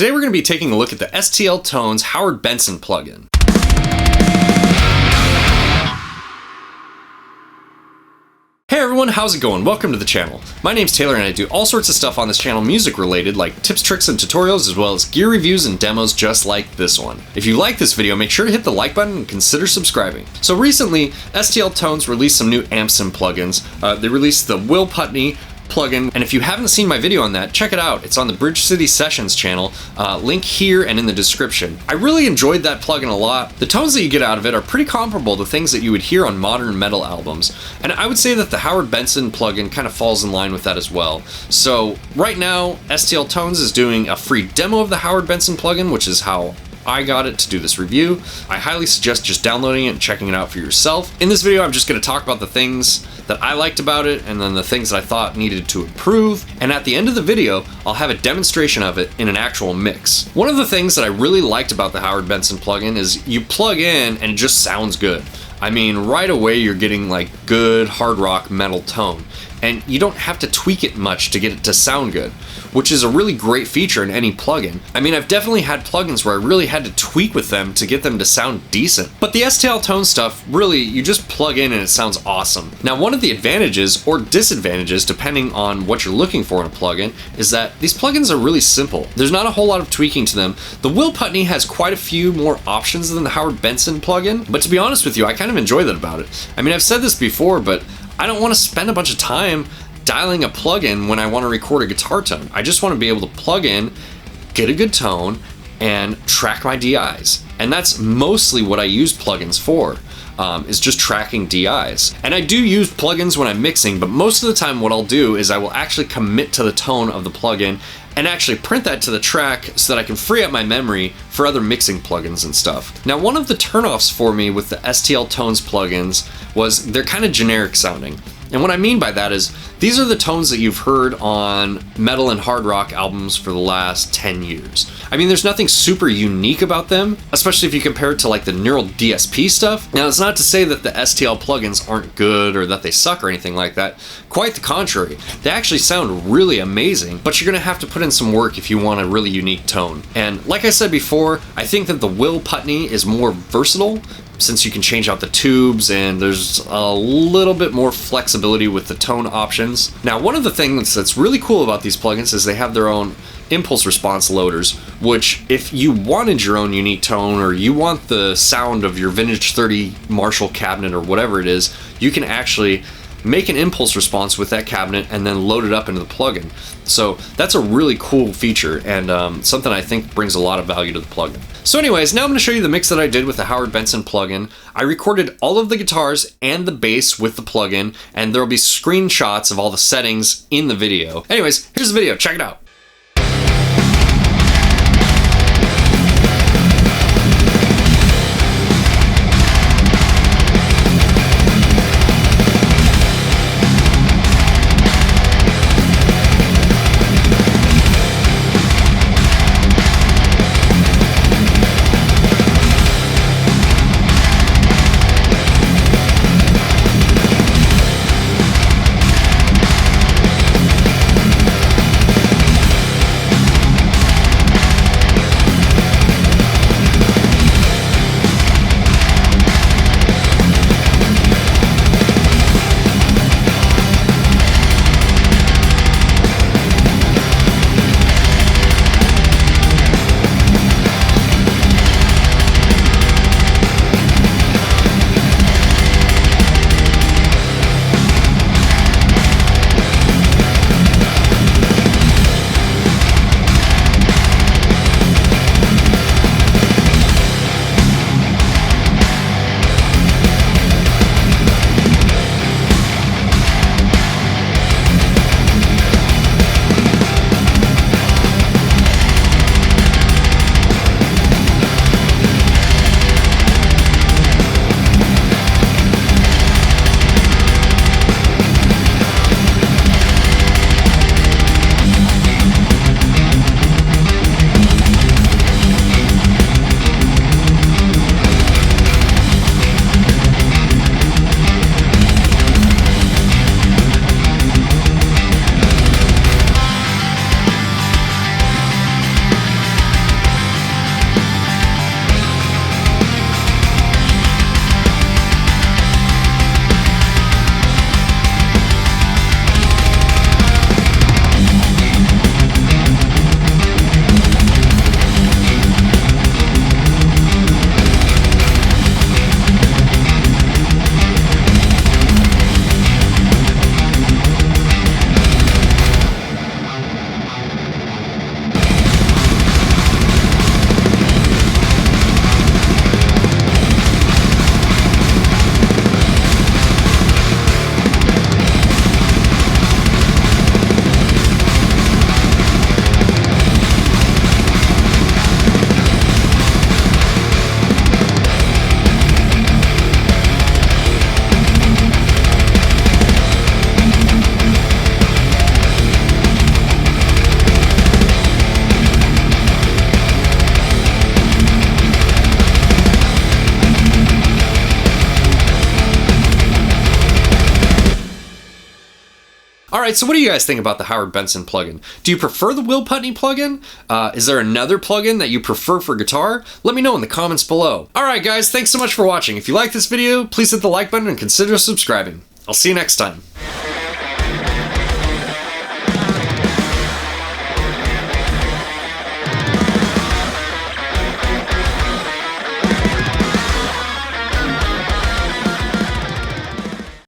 Today we're going to be taking a look at the STL Tones Howard Benson plugin. Hey everyone, how's it going? Welcome to the channel. My name's Taylor and I do all sorts of stuff on this channel music related, like tips, tricks, and tutorials, as well as gear reviews and demos just like this one. If you like this video, make sure to hit the like button and consider subscribing. So recently, STL Tones released some new amp sim plugins. They released the Will Putney plugin, and if you haven't seen my video on that, check it out. It's on the Bridge City Sessions channel, link here and in the description. I really enjoyed that plugin a lot. The tones that you get out of it are pretty comparable to things that you would hear on modern metal albums, and I would say that the Howard Benson plugin kind of falls in line with that as well. So right now, STL Tones is doing a free demo of the Howard Benson plugin, which is how I got it to do this review. I highly suggest just downloading it and checking it out for yourself. In this video, I'm just going to talk about the things that I liked about it and then the things that I thought needed to improve. And at the end of the video, I'll have a demonstration of it in an actual mix. One of the things that I really liked about the Howard Benson plugin is you plug in and it just sounds good. I mean, right away you're getting like good hard rock metal tone, and you don't have to tweak it much to get it to sound good, which is a really great feature in any plugin. I mean, I've definitely had plugins where I really had to tweak with them to get them to sound decent, but the STL Tone stuff, really, you just plug in and it sounds awesome. Now, one of the advantages or disadvantages, depending on what you're looking for in a plugin, is that these plugins are really simple. There's not a whole lot of tweaking to them. The Will Putney has quite a few more options than the Howard Benson plugin, but to be honest with you, I kind of enjoy that about it. I mean, I've said this before, but I don't want to spend a bunch of time dialing a plugin when I want to record a guitar tone. I just want to be able to plug in, get a good tone, and track my DIs. And that's mostly what I use plugins for, is just tracking DIs. And I do use plugins when I'm mixing, but most of the time what I'll do is I will actually commit to the tone of the plugin and actually print that to the track so that I can free up my memory for other mixing plugins and stuff. Now, one of the turnoffs for me with the STL Tones plugins was they're kind of generic sounding. And what I mean by that is, these are the tones that you've heard on metal and hard rock albums for the last 10 years. I mean, there's nothing super unique about them, especially if you compare it to like the Neural DSP stuff. Now, it's not to say that the STL plugins aren't good or that they suck or anything like that. Quite the contrary. They actually sound really amazing, but you're gonna have to put in some work if you want a really unique tone. And like I said before, I think that the Will Putney is more versatile, since you can change out the tubes and there's a little bit more flexibility with the tone options. Now, one of the things that's really cool about these plugins is they have their own impulse response loaders, which if you wanted your own unique tone or you want the sound of your Vintage 30 Marshall cabinet or whatever it is, you can actually make an impulse response with that cabinet and then load it up into the plugin. So that's a really cool feature and something I think brings a lot of value to the plugin. So anyways, now I'm going to show you the mix that I did with the Howard Benson plugin. I recorded all of the guitars and the bass with the plugin, and there will be screenshots of all the settings in the video. Anyways, here's the video, check it out. Alright, so what do you guys think about the Howard Benson plugin? Do you prefer the Will Putney plugin? Is there another plugin that you prefer for guitar? Let me know in the comments below. Alright guys, thanks so much for watching. If you like this video, please hit the like button and consider subscribing. I'll see you next time.